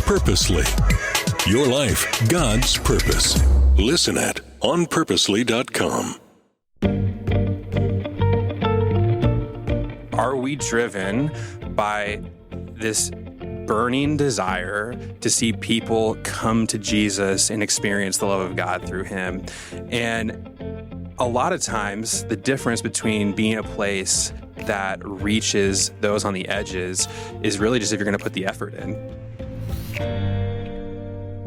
Purposely. Your life, God's purpose. Listen at onpurposely.com. Are we driven by this burning desire to see people come to Jesus and experience the love of God through him? And a lot of times, the difference between being a place that reaches those on the edges is really just if you're going to put the effort in.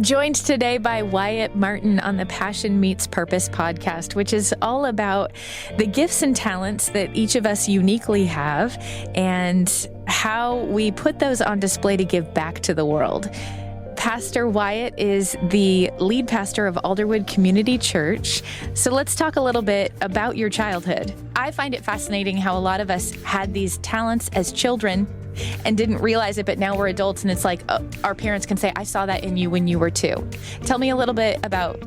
Joined today by Wyatt Martin on the Passion Meets Purpose podcast, which is all about the gifts and talents that each of us uniquely have and how we put those on display to give back to the world. Pastor Wyatt is the lead pastor of Alderwood Community Church. So let's talk a little bit about your childhood. I find it fascinating how a lot of us had these talents as children and didn't realize it, but now we're adults and it's like our parents can say, I saw that in you when you were 2. Tell me a little bit about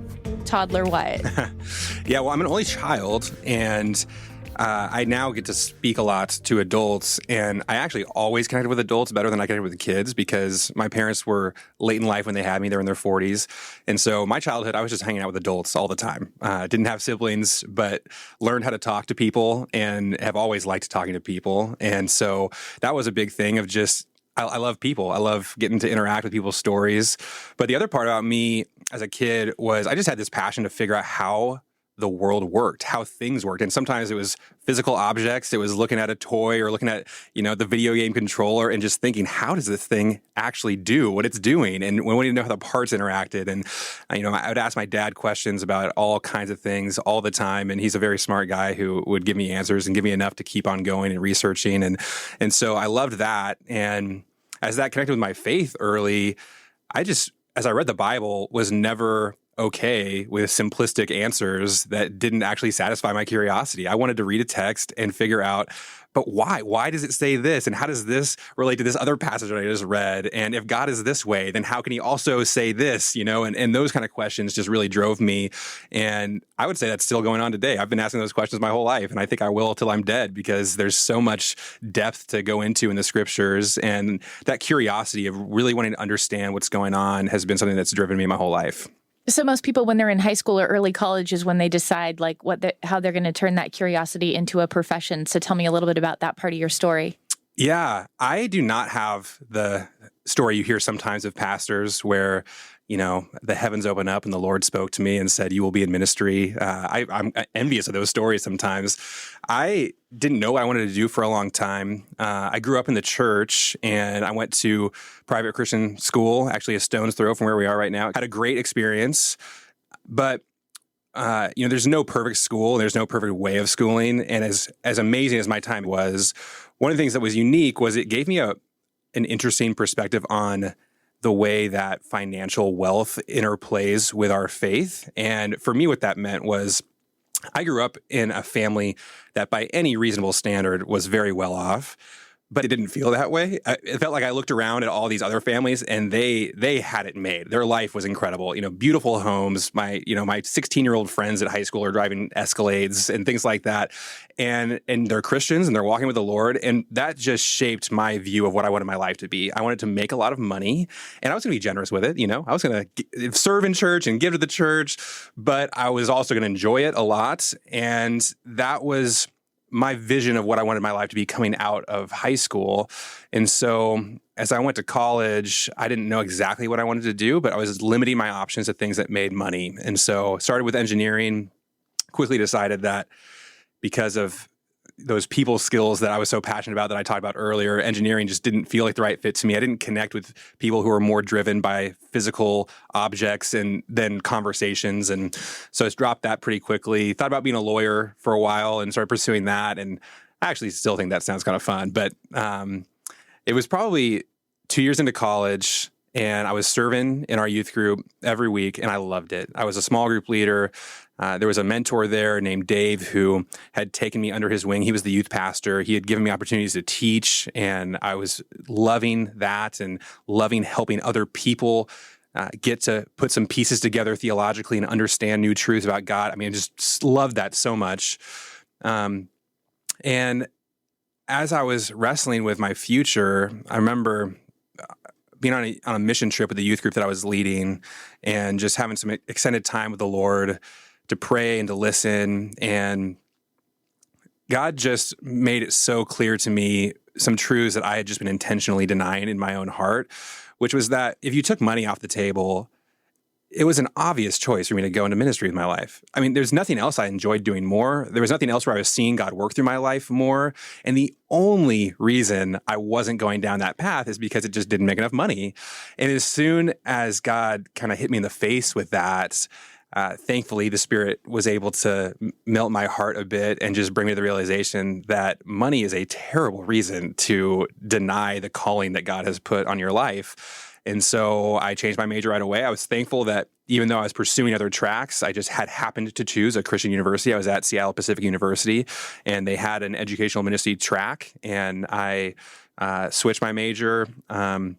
toddler Wyatt. Yeah, well, I'm an only child, and I now get to speak a lot to adults, and I actually always connected with adults better than I connected with kids because my parents were late in life when they had me. They were in their 40s. And so my childhood, I was just hanging out with adults all the time. Didn't have siblings, but learned how to talk to people and have always liked talking to people. And so that was a big thing of just, I love people. I love getting to interact with people's stories. But the other part about me as a kid was I just had this passion to figure out how the world worked, how things worked. And sometimes it was physical objects. It was looking at a toy or looking at, the video game controller and just thinking, how does this thing actually do what it's doing? And we wanted to know how the parts interacted. And, I would ask my dad questions about all kinds of things all the time. And he's a very smart guy who would give me answers and give me enough to keep on going and researching. And so I loved that. And as that connected with my faith early, as I read the Bible, was never okay with simplistic answers that didn't actually satisfy my curiosity. I wanted to read a text and figure out, but why? Why does it say this? And how does this relate to this other passage that I just read? And if God is this way, then how can he also say this? And those kind of questions just really drove me. And I would say that's still going on today. I've been asking those questions my whole life, and I think I will till I'm dead because there's so much depth to go into in the scriptures. And that curiosity of really wanting to understand what's going on has been something that's driven me my whole life. So most people, when they're in high school or early college, is when they decide how they're going to turn that curiosity into a profession. So tell me a little bit about that part of your story. Yeah, I do not have the story you hear sometimes of pastors where, the heavens open up and the Lord spoke to me and said, you will be in ministry. I'm envious of those stories sometimes. I didn't know what I wanted to do for a long time. I grew up in the church and I went to private Christian school, actually a stone's throw from where we are right now. Had a great experience, but there's no perfect school. There's no perfect way of schooling. And as amazing as my time was, one of the things that was unique was it gave me an interesting perspective on the way that financial wealth interplays with our faith. And for me, what that meant was I grew up in a family that by any reasonable standard was very well off, but it didn't feel that way. It felt like I looked around at all these other families and they had it made. Their life was incredible. Beautiful homes. My 16-year-old friends at high school are driving Escalades and things like that. And they're Christians and they're walking with the Lord. And that just shaped my view of what I wanted my life to be. I wanted to make a lot of money and I was going to be generous with it. I was going to serve in church and give to the church, but I was also going to enjoy it a lot. And that was my vision of what I wanted my life to be coming out of high school. And so as I went to college, I didn't know exactly what I wanted to do, but I was limiting my options to things that made money. And so started with engineering, quickly decided that because of those people skills that I was so passionate about that I talked about earlier, engineering just didn't feel like the right fit to me. I didn't connect with people who are more driven by physical objects and then conversations. And so I just dropped that pretty quickly. Thought about being a lawyer for a while and started pursuing that. And I actually still think that sounds kind of fun. But it was probably 2 years into college and I was serving in our youth group every week and I loved it. I was a small group leader. There was a mentor there named Dave who had taken me under his wing. He was the youth pastor. He had given me opportunities to teach, and I was loving that and loving helping other people get to put some pieces together theologically and understand new truths about God. I just loved that so much. And as I was wrestling with my future, I remember being on a mission trip with the youth group that I was leading, and just having some extended time with the Lord to pray and to listen. And God just made it so clear to me some truths that I had just been intentionally denying in my own heart, which was that if you took money off the table, it was an obvious choice for me to go into ministry with my life. I mean, there's nothing else I enjoyed doing more. There was nothing else where I was seeing God work through my life more. And the only reason I wasn't going down that path is because it just didn't make enough money. And as soon as God kind of hit me in the face with that, thankfully, the Spirit was able to melt my heart a bit and just bring me to the realization that money is a terrible reason to deny the calling that God has put on your life. And so I changed my major right away. I was thankful that even though I was pursuing other tracks, I just had happened to choose a Christian university. I was at Seattle Pacific University, and they had an educational ministry track, and I switched my major. And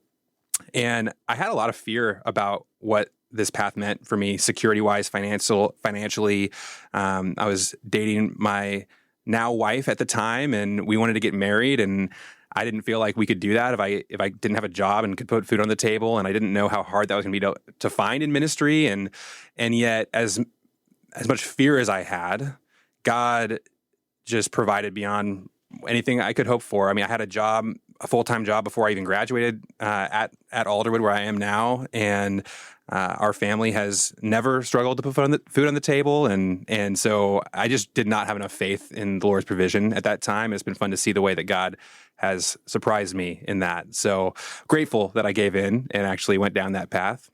I had a lot of fear about what this path meant for me, security-wise, financially. I was dating my now wife at the time, and we wanted to get married, and I didn't feel like we could do that if I didn't have a job and could put food on the table, and I didn't know how hard that was going to be to find in ministry, and yet as much fear as I had, God just provided beyond anything I could hope for. I mean, I had a full-time job before I even graduated at Alderwood, where I am now, and our family has never struggled to put food on the table, and so I just did not have enough faith in the Lord's provision at that time. It's been fun to see the way that God has surprised me in that. So grateful that I gave in and actually went down that path.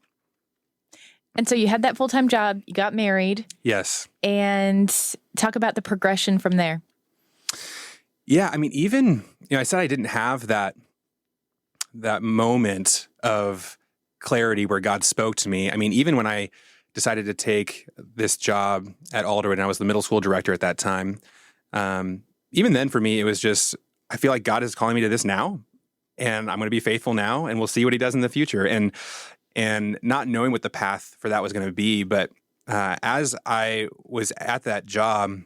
And so you had that full-time job, you got married. Yes. And talk about the progression from there. Yeah, I mean, even, I said I didn't have that moment of clarity where God spoke to me. I mean, even when I decided to take this job at Alderwood, and I was the middle school director at that time, even then for me, it was just, I feel like God is calling me to this now, and I'm going to be faithful now, and we'll see what he does in the future. And not knowing what the path for that was going to be, but as I was at that job,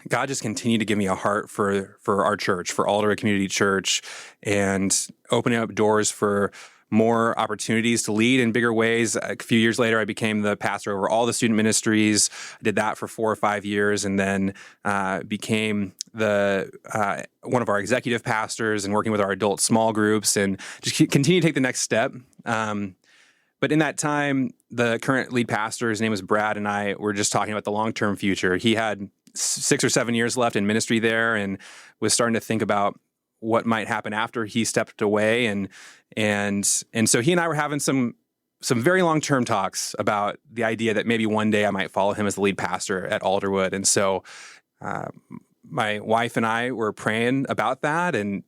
God just continued to give me a heart for our church, for Alderwood Community Church, and opening up doors for more opportunities to lead in bigger ways. A few years later, I became the pastor over all the student ministries. I did that for 4 or 5 years, and then became one of our executive pastors and working with our adult small groups, and just continue to take the next step. But in that time, the current lead pastor, his name was Brad, and I were just talking about the long-term future. He had 6 or 7 years left in ministry there, and was starting to think about what might happen after he stepped away. And so he and I were having some very long-term talks about the idea that maybe one day I might follow him as the lead pastor at Alderwood. And so my wife and I were praying about that, and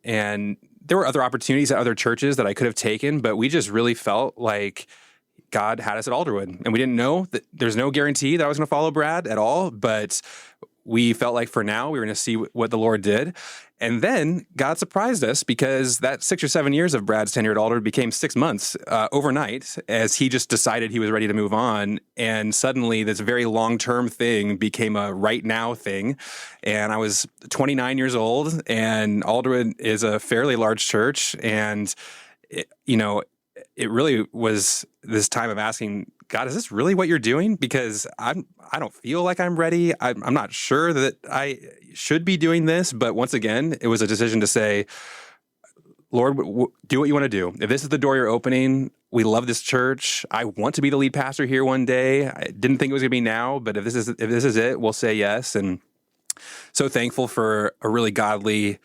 there were other opportunities at other churches that I could have taken, but we just really felt like God had us at Alderwood. And we didn't know that there's no guarantee that I was going to follow Brad at all, but we felt like for now we were going to see what the Lord did. And then God surprised us, because that 6 or 7 years of Brad's tenure at Alderwood became 6 months overnight, as he just decided he was ready to move on. And suddenly this very long-term thing became a right now thing. And I was 29 years old, and Alderwood is a fairly large church. And, it really was this time of asking, God, is this really what you're doing? Because I don't feel like I'm ready. I'm not sure that I should be doing this. But once again, it was a decision to say, Lord, do what you want to do. If this is the door you're opening, we love this church. I want to be the lead pastor here one day. I didn't think it was going to be now, but if this is it, we'll say yes. And so thankful for a really godly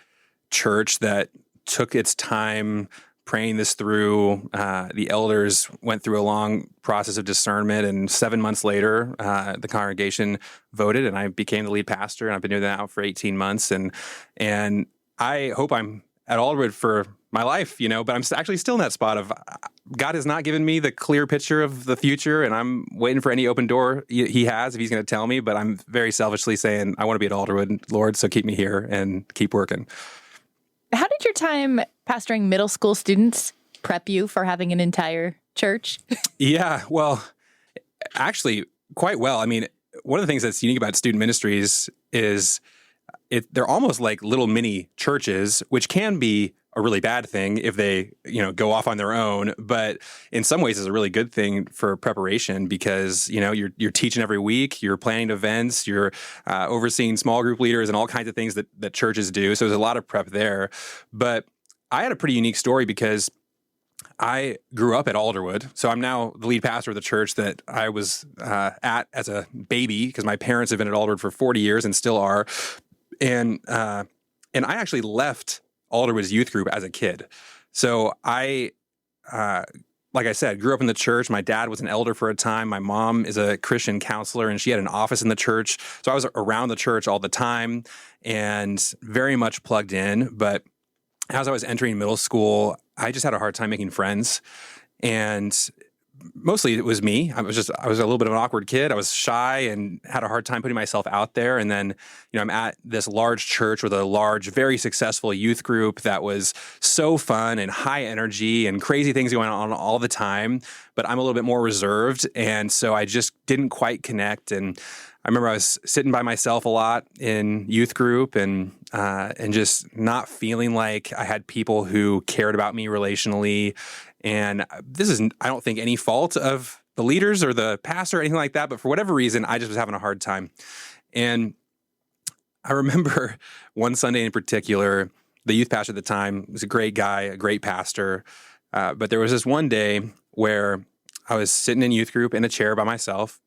church that took its time praying this through. The elders went through a long process of discernment, and 7 months later, the congregation voted, and I became the lead pastor, and I've been doing that now for 18 months. And I hope I'm at Alderwood for my life, but I'm actually still in that spot of God has not given me the clear picture of the future, and I'm waiting for any open door he has, if he's going to tell me, but I'm very selfishly saying, I want to be at Alderwood, Lord, so keep me here and keep working. How did your time pastoring middle school students prep you for having an entire church? Yeah, well, actually, quite well. I mean, one of the things that's unique about student ministries is they're almost like little mini churches, which can be a really bad thing if they, go off on their own. But in some ways, it's a really good thing for preparation because, you're teaching every week, you're planning events, you're overseeing small group leaders and all kinds of things that churches do. So there's a lot of prep there. But I had a pretty unique story because I grew up at Alderwood. So I'm now the lead pastor of the church that I was at as a baby because my parents have been at Alderwood for 40 years and still are. And I actually left Alderwood's youth group as a kid. So I, like I said, grew up in the church. My dad was an elder for a time. My mom is a Christian counselor, and she had an office in the church. So I was around the church all the time and very much plugged in. But as I was entering middle school, I just had a hard time making friends. And mostly it was me. I was a little bit of an awkward kid. I was shy and had a hard time putting myself out there. And then, I'm at this large church with a large, very successful youth group that was so fun and high energy and crazy things going on all the time. But I'm a little bit more reserved. And so I just didn't quite connect. And I remember I was sitting by myself a lot in youth group and just not feeling like I had people who cared about me relationally. And this is, I don't think, any fault of the leaders or the pastor or anything like that, but for whatever reason, I just was having a hard time. And I remember one Sunday in particular, the youth pastor at the time was a great guy, a great pastor. But there was this one day where I was sitting in youth group in a chair by myself,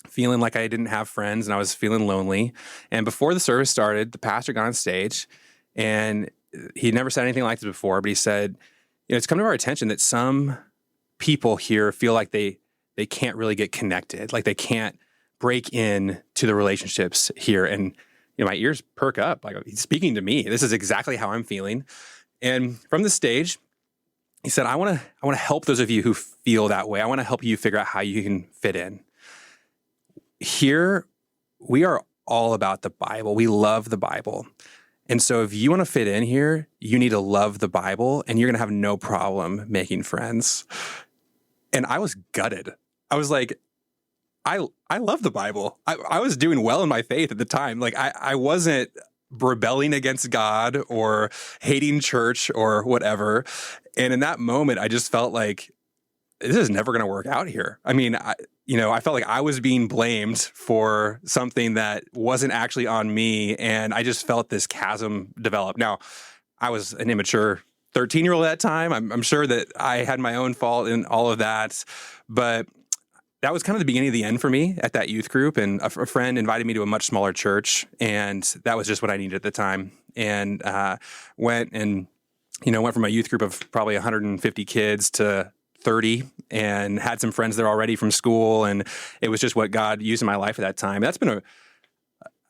feeling like I didn't have friends and I was feeling lonely. And before the service started, the pastor got on stage and he'd never said anything like this before, but he said, it's come to our attention that some people here feel like they can't really get connected, like they can't break in to the relationships here. And, my ears perk up, like he's speaking to me. This is exactly how I'm feeling. And from the stage, he said, I want to help those of you who feel that way. I want to help you figure out how you can fit in. Here, we are all about the Bible. We love the Bible. And so if you want to fit in here, you need to love the Bible and you're going to have no problem making friends. And I was gutted. I was like, I love the Bible. I was doing well in my faith at the time. Like I wasn't rebelling against God or hating church or whatever. And in that moment, I just felt like this is never going to work out here. I mean, I felt like I was being blamed for something that wasn't actually on me. And I just felt this chasm develop. Now, I was an immature 13-year-old at that time. I'm sure that I had my own fault in all of that. But that was kind of the beginning of the end for me at that youth group. And a friend invited me to a much smaller church. And that was just what I needed at the time. And went from a youth group of probably 150 kids to 30 and had some friends there already from school. And it was just what God used in my life at that time. That's been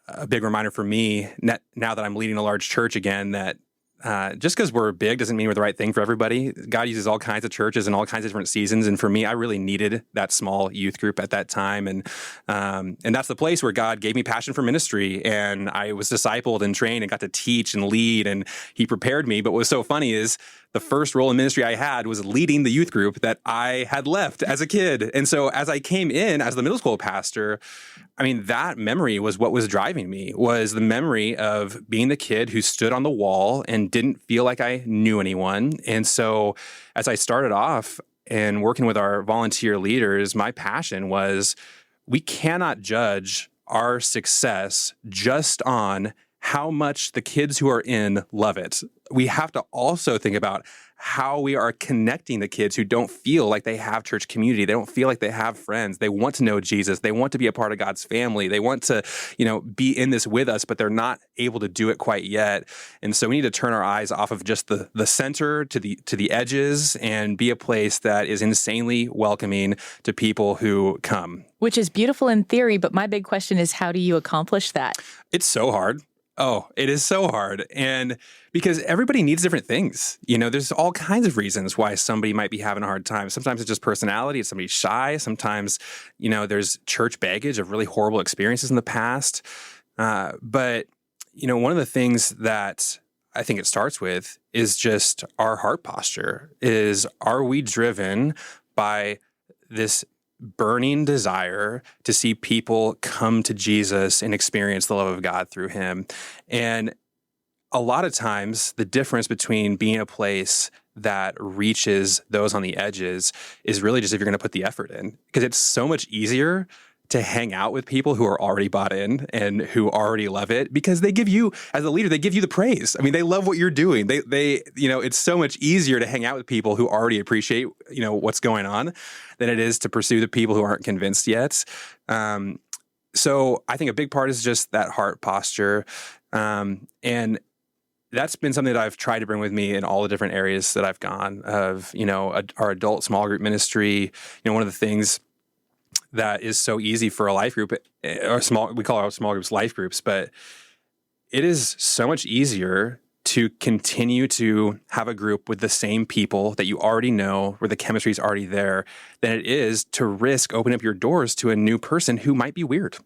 a big reminder for me now that I'm leading a large church again, that just because we're big doesn't mean we're the right thing for everybody. God uses all kinds of churches in all kinds of different seasons. And for me, I really needed that small youth group at that time. And that's the place where God gave me passion for ministry. And I was discipled and trained and got to teach and lead. And he prepared me. But what was so funny is the first role in ministry I had was leading the youth group that I had left as a kid. And so as I came in as the middle school pastor, I mean, that memory was what was driving me, was the memory of being the kid who stood on the wall and didn't feel like I knew anyone. And so as I started off and working with our volunteer leaders, my passion was we cannot judge our success just on how much the kids who are in love it. We have to also think about how we are connecting the kids who don't feel like they have church community. They don't feel like they have friends. They want to know Jesus. They want to be a part of God's family. They want to, be in this with us, but they're not able to do it quite yet. And so we need to turn our eyes off of just the center to the edges and be a place that is insanely welcoming to people who come. Which is beautiful in theory, but my big question is, how do you accomplish that? It's so hard. Oh, it is so hard. And because everybody needs different things. There's all kinds of reasons why somebody might be having a hard time. Sometimes it's just personality. It's somebody's shy. Sometimes, there's church baggage of really horrible experiences in the past. But one of the things that I think it starts with is just our heart posture. Are we driven by this burning desire to see people come to Jesus and experience the love of God through him? And a lot of times the difference between being a place that reaches those on the edges is really just if you're going to put the effort in, because it's so much easier to hang out with people who are already bought in and who already love it, because they give you, as a leader, they give you the praise. I mean, they love what you're doing. They it's so much easier to hang out with people who already appreciate, what's going on than it is to pursue the people who aren't convinced yet. So I think a big part is just that heart posture. And that's been something that I've tried to bring with me in all the different areas that I've gone of, our adult small group ministry. One of the things that is so easy for a life group, we call our small groups life groups, but it is so much easier to continue to have a group with the same people that you already know, where the chemistry is already there, than it is to risk opening up your doors to a new person who might be weird.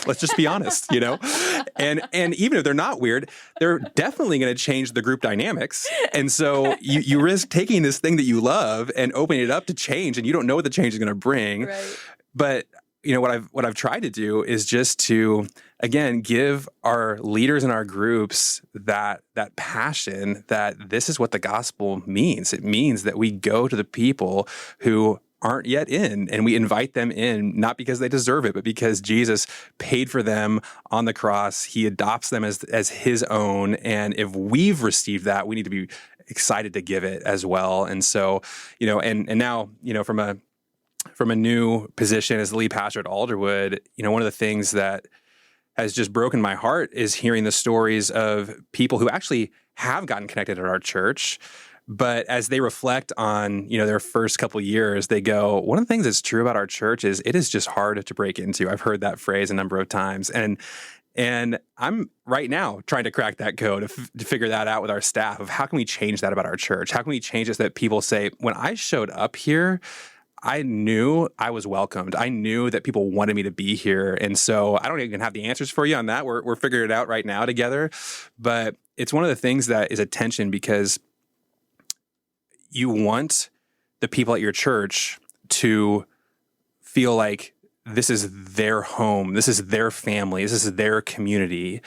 Let's just be honest, And even if they're not weird, they're definitely going to change the group dynamics. And so you risk taking this thing that you love and opening it up to change, and you don't know what the change is going to bring. Right. But what I've tried to do is just to, again, give our leaders in our groups that passion that this is what the gospel means. It means that we go to the people who aren't yet in, and we invite them in, not because they deserve it, but because Jesus paid for them on the cross. He adopts them as his own. And if we've received that, we need to be excited to give it as well. And so, and now, from a new position as the lead pastor at Alderwood, one of the things that has just broken my heart is hearing the stories of people who actually have gotten connected at our church, but as they reflect on, their first couple of years, they go, one of the things that's true about our church is it is just hard to break into. I've heard that phrase a number of times. And I'm right now trying to crack that code to figure that out with our staff of how can we change that about our church? How can we change it so that people say, when I showed up here, I knew I was welcomed. I knew that people wanted me to be here. And so I don't even have the answers for you on that. We're figuring it out right now together. But it's one of the things that is a tension, because you want the people at your church to feel like this is their home, this is their family, this is their community.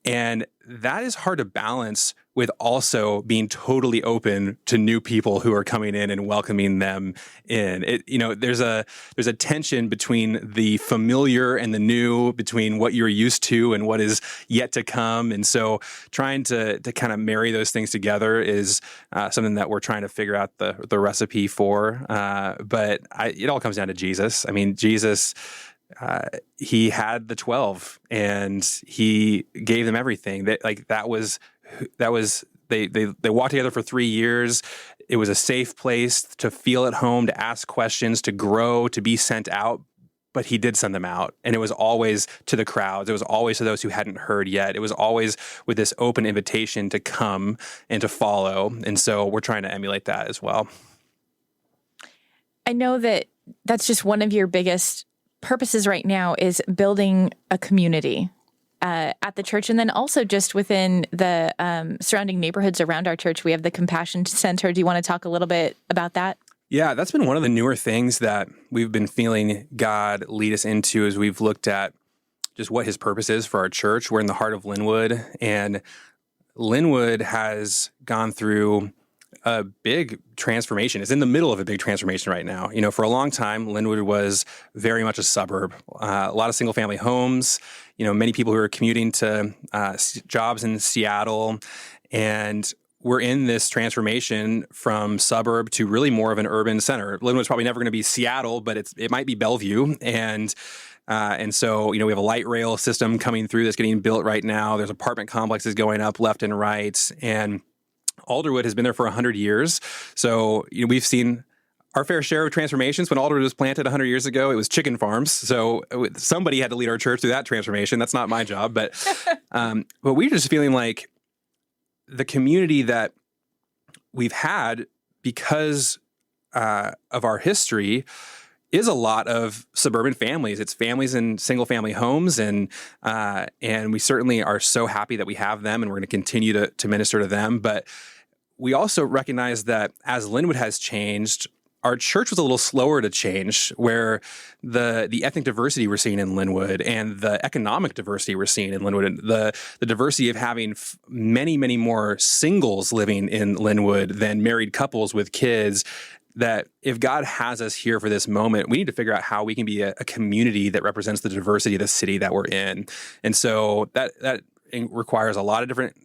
And that is hard to balance with also being totally open to new people who are coming in and welcoming them in. There's a tension between the familiar and the new, between what you're used to and what is yet to come. And so trying to kind of marry those things together is something that we're trying to figure out the recipe for. But it all comes down to Jesus. I mean, Jesus, he had the 12 and he gave them everything. They walked together for 3 years. It was a safe place to feel at home, to ask questions, to grow, to be sent out. But he did send them out. And it was always to the crowds. It was always to those who hadn't heard yet. It was always with this open invitation to come and to follow. And so we're trying to emulate that as well. I know that that's just one of your biggest purposes right now, is building a community at the church, and then also just within the surrounding neighborhoods around our church. We have the Compassion Center. Do you want to talk a little bit about that? Yeah, that's been one of the newer things that we've been feeling God lead us into as we've looked at just what his purpose is for our church. We're in the heart of Linwood, and Linwood has gone through a big transformation. It's in the middle of a big transformation right now. For a long time, Linwood was very much a suburb. A lot of single-family homes, many people who are commuting to jobs in Seattle. And we're in this transformation from suburb to really more of an urban center. Linwood's probably never going to be Seattle, but it might be Bellevue. And so, we have a light rail system coming through that's getting built right now. There's apartment complexes going up left and right. And Alderwood has been there for 100 years. So, we've seen our fair share of transformations. When Alderwood was planted 100 years ago, it was chicken farms. So somebody had to lead our church through that transformation. That's not my job. But we're just feeling like the community that we've had because of our history is a lot of suburban families. It's families in single-family homes, and we certainly are so happy that we have them, and we're going to continue to minister to them. But we also recognize that as Linwood has changed, our church was a little slower to change, where the ethnic diversity we're seeing in Linwood and the economic diversity we're seeing in Linwood, and the diversity of having many, many more singles living in Linwood than married couples with kids, that if God has us here for this moment, we need to figure out how we can be a community that represents the diversity of the city that we're in. And so that requires a lot of different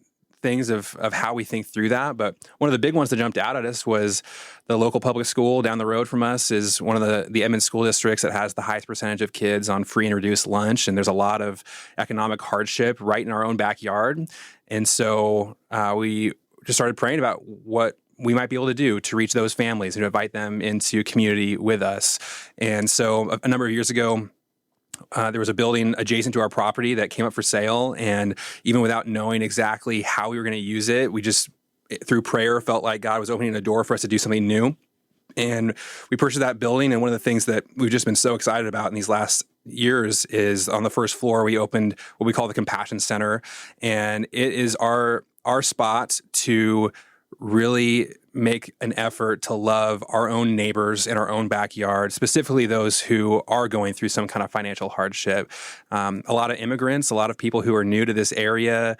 things of how we think through that. But one of the big ones that jumped out at us was the local public school down the road from us is one of the Edmond school districts that has the highest percentage of kids on free and reduced lunch. And there's a lot of economic hardship right in our own backyard. And so we just started praying about what we might be able to do to reach those families and invite them into community with us. And so a number of years ago, there was a building adjacent to our property that came up for sale. And even without knowing exactly how we were going to use it, we just, through prayer, felt like God was opening a door for us to do something new. And we purchased that building. And one of the things that we've just been so excited about in these last years is on the first floor, we opened what we call the Compassion Center. And it is our spot to really make an effort to love our own neighbors in our own backyard, specifically those who are going through some kind of financial hardship. A lot of immigrants, a lot of people who are new to this area,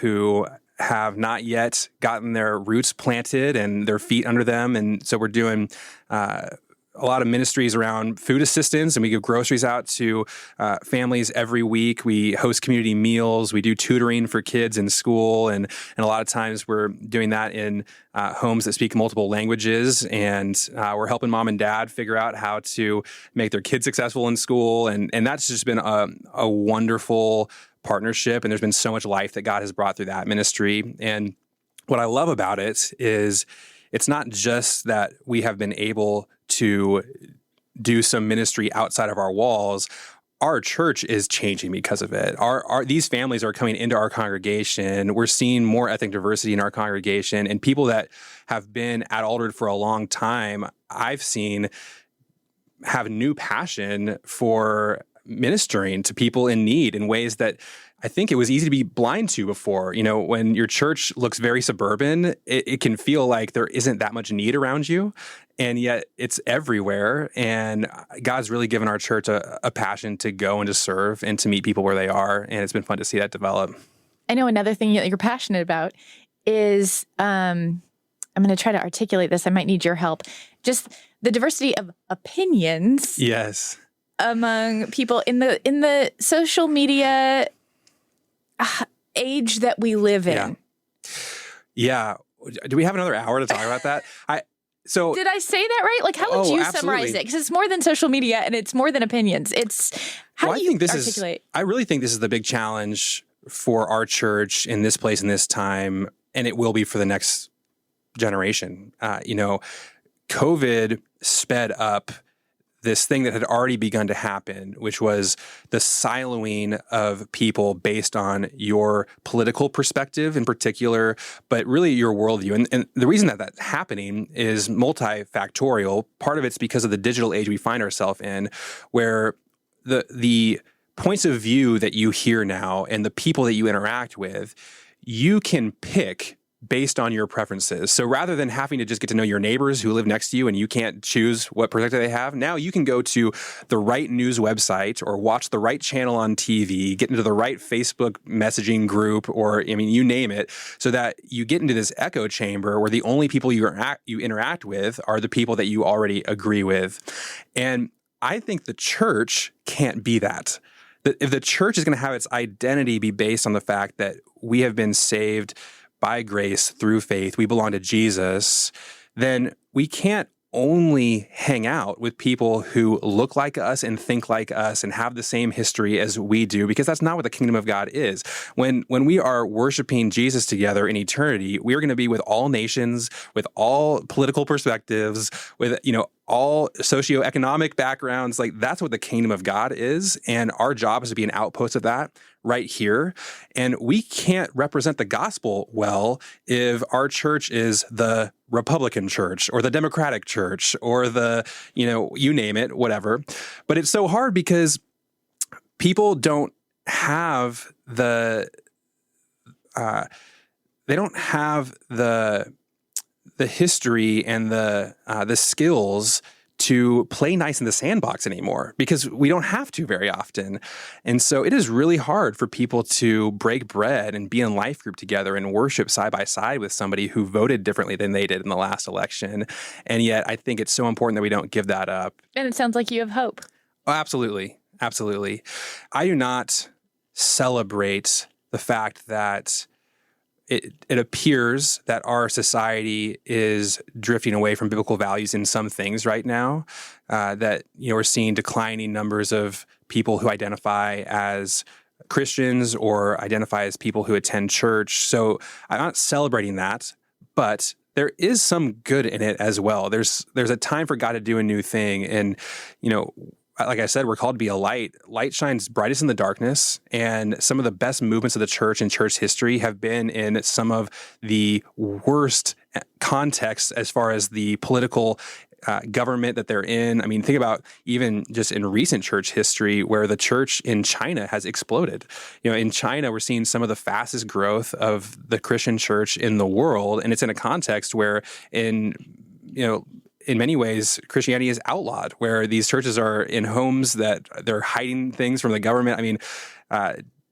who have not yet gotten their roots planted and their feet under them. And so we're doing a lot of ministries around food assistance, and we give groceries out to families every week. We host community meals. We do tutoring for kids in school, and a lot of times we're doing that in homes that speak multiple languages, and we're helping mom and dad figure out how to make their kids successful in school, and that's just been a wonderful partnership, and there's been so much life that God has brought through that ministry. And what I love about it is it's not just that we have been able to do some ministry outside of our walls. Our church is changing because of it. These families are coming into our congregation. We're seeing more ethnic diversity in our congregation, and people that have been at Alderwood for a long time, I've seen have new passion for ministering to people in need in ways that I think it was easy to be blind to before. You know, when your church looks very suburban, it can feel like there isn't that much need around you, and yet it's everywhere. And God's really given our church a passion to go and to serve and to meet people where they are, and it's been fun to see that develop. I know another thing that you're passionate about is, I'm going to try to articulate this. I might need your help. Just the diversity of opinions. Yes. Among people in the social media age that we live in. Yeah. Do we have another hour to talk about that? Did I say that right? Like, how would you summarize it? Because it's more than social media and it's more than opinions. It's how do you articulate? I really think this is the big challenge for our church in this place in this time, and it will be for the next generation. COVID sped up this thing that had already begun to happen, which was the siloing of people based on your political perspective in particular, but really your worldview. And the reason that that's happening is multifactorial. Part of it's because of the digital age we find ourselves in, where the points of view that you hear now and the people that you interact with, you can pick based on your preferences. So rather than having to just get to know your neighbors who live next to you and you can't choose what perspective they have, now you can go to the right news website or watch the right channel on TV, get into the right Facebook messaging group, or, you name it, so that you get into this echo chamber where the only people you interact with are the people that you already agree with. And I think the church can't be that. If the church is going to have its identity be based on the fact that we have been saved by grace through faith, we belong to Jesus, then we can't only hang out with people who look like us and think like us and have the same history as we do, because that's not what the kingdom of God is. When we are worshiping Jesus together in eternity, we are going to be with all nations, with all political perspectives, with, all socioeconomic backgrounds. Like, that's what the kingdom of God is. And our job is to be an outpost of that right here. And we can't represent the gospel well if our church is the Republican church or the Democratic church or the, you name it, whatever. But it's so hard because people don't have the the history and the skills to play nice in the sandbox anymore, because we don't have to very often. And so it is really hard for people to break bread and be in life group together and worship side by side with somebody who voted differently than they did in the last election. And yet I think it's so important that we don't give that up. And it sounds like you have hope. Oh, absolutely. Absolutely. I do not celebrate the fact that it appears that our society is drifting away from biblical values in some things right now, that we're seeing declining numbers of people who identify as Christians or identify as people who attend church. So I'm not celebrating that, but there is some good in it as well. There's a time for God to do a new thing. And, like I said, we're called to be a light. Light shines brightest in the darkness, and some of the best movements of the church in church history have been in some of the worst contexts as far as the political government that they're in. I mean, think about even just in recent church history where the church in China has exploded. In China, we're seeing some of the fastest growth of the Christian church in the world, and it's in a context where in many ways, Christianity is outlawed, where these churches are in homes that they're hiding things from the government. I mean,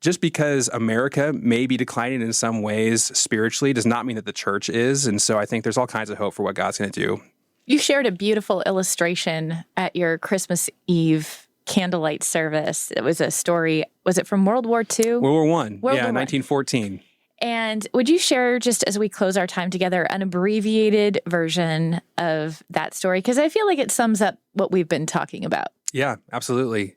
just because America may be declining in some ways spiritually does not mean that the church is. And so I think there's all kinds of hope for what God's going to do. You shared a beautiful illustration at your Christmas Eve candlelight service. It was a story. Was it from World War II? World War I. 1914. And would you share, just as we close our time together, an abbreviated version of that story? Because I feel like it sums up what we've been talking about. Yeah, absolutely.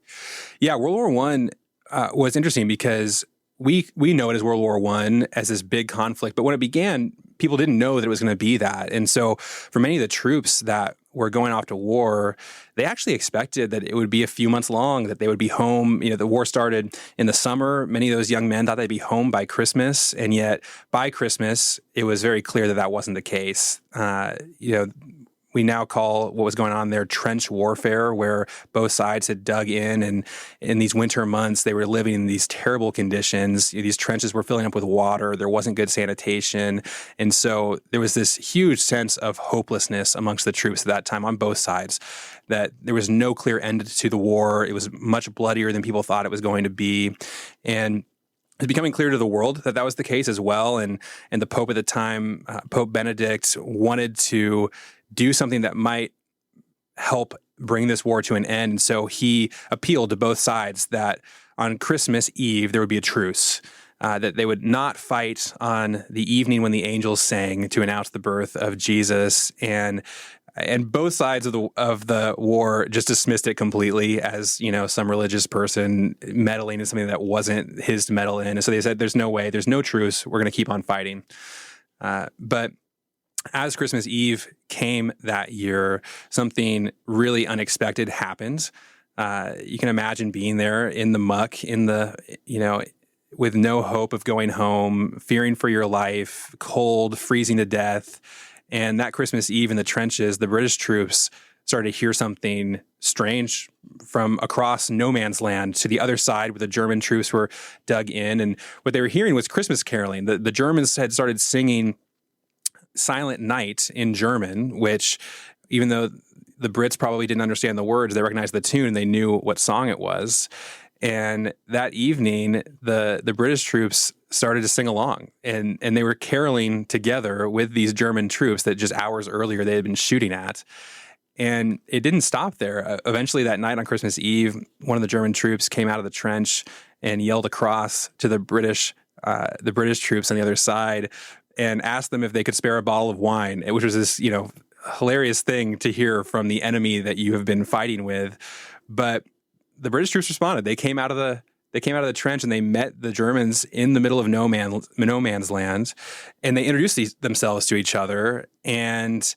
Yeah, World War I was interesting because we know it as World War I as this big conflict, but when it began, people didn't know that it was going to be that. And so for many of the troops that were going off to war, they actually expected that it would be a few months long, that they would be home. The war started in the summer. Many of those young men thought they'd be home by Christmas. And yet by Christmas, it was very clear that that wasn't the case. We now call what was going on there trench warfare, where both sides had dug in, and in these winter months, they were living in these terrible conditions. These trenches were filling up with water. There wasn't good sanitation. And so there was this huge sense of hopelessness amongst the troops at that time on both sides, that there was no clear end to the war. It was much bloodier than people thought it was going to be. And it's becoming clear to the world that that was the case as well. And the Pope at the time, Pope Benedict, wanted to do something that might help bring this war to an end. And so he appealed to both sides that on Christmas Eve, there would be a truce, that they would not fight on the evening when the angels sang to announce the birth of Jesus. And both sides of the war just dismissed it completely as, some religious person meddling in something that wasn't his to meddle in. And so they said, there's no way, there's no truce. We're going to keep on fighting. But as Christmas Eve came that year, something really unexpected happened. You can imagine being there in the muck, with no hope of going home, fearing for your life, cold, freezing to death. And that Christmas Eve in the trenches, the British troops started to hear something strange from across no man's land to the other side where the German troops were dug in. And what they were hearing was Christmas caroling. The Germans had started singing Silent Night in German, which, even though the Brits probably didn't understand the words, they recognized the tune, they knew what song it was. And that evening, the British troops started to sing along, and they were caroling together with these German troops that just hours earlier they had been shooting at. And it didn't stop there. Eventually that night on Christmas Eve, one of the German troops came out of the trench and yelled across to the British troops on the other side and asked them if they could spare a bottle of wine, which was this, hilarious thing to hear from the enemy that you have been fighting with. But the British troops responded. They came out of the trench and they met the Germans in the middle of no man's land, and they introduced themselves to each other, and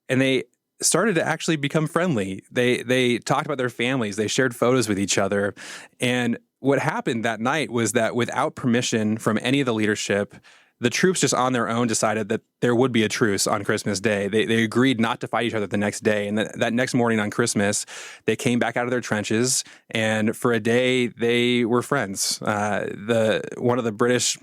they started to actually become friendly. They talked about their families. They shared photos with each other. And what happened that night was that without permission from any of the leadership, the troops just on their own decided that there would be a truce on Christmas Day. They agreed not to fight each other the next day. And that next morning on Christmas, they came back out of their trenches, and for a day, they were friends. One of the British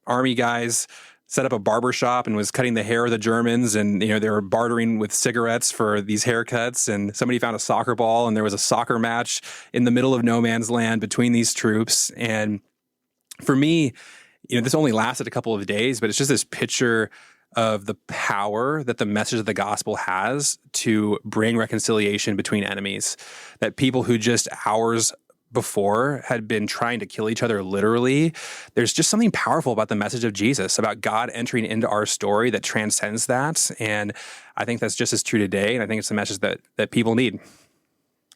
army guys set up a barber shop and was cutting the hair of the Germans, and they were bartering with cigarettes for these haircuts, and somebody found a soccer ball and there was a soccer match in the middle of no man's land between these troops. And for me, this only lasted a couple of days, but it's just this picture of the power that the message of the gospel has to bring reconciliation between enemies, that people who just hours before had been trying to kill each other literally. There's just something powerful about the message of Jesus, about God entering into our story that transcends that. And I think that's just as true today. And I think it's a message that people need.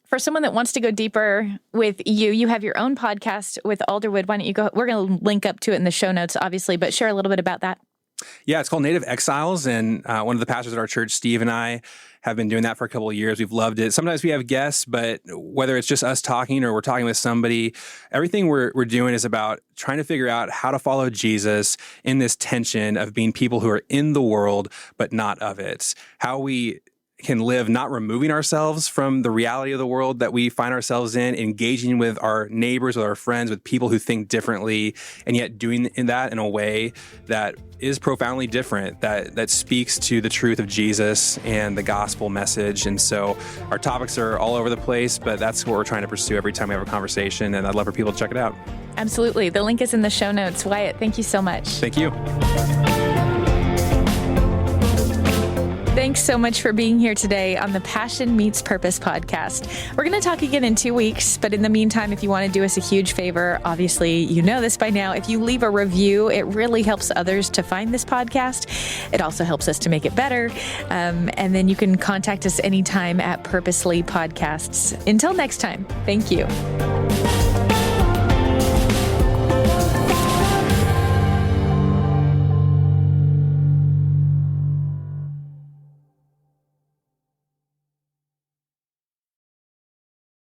For someone that wants to go deeper with you have your own podcast with Alderwood. Why don't you go? We're going to link up to it in the show notes, obviously, but share a little bit about that. Yeah, it's called Native Exiles. And one of the pastors at our church, Steve, and I have been doing that for a couple of years. We've loved it. Sometimes we have guests, but whether it's just us talking or we're talking with somebody, everything we're doing is about trying to figure out how to follow Jesus in this tension of being people who are in the world, but not of it. How we can live not removing ourselves from the reality of the world that we find ourselves in, engaging with our neighbors, with our friends, with people who think differently, and yet doing that in a way that is profoundly different, that speaks to the truth of Jesus and the gospel message. And so our topics are all over the place, but that's what we're trying to pursue every time we have a conversation, and I'd love for people to check it out. Absolutely. The link is in the show notes. Wyatt, thank you so much. Thank you. Thanks so much for being here today on the Passion Meets Purpose podcast. We're going to talk again in 2 weeks, but in the meantime, if you want to do us a huge favor, obviously you know this by now, if you leave a review, it really helps others to find this podcast. It also helps us to make it better. And then you can contact us anytime at Purposely Podcasts. Until next time, thank you.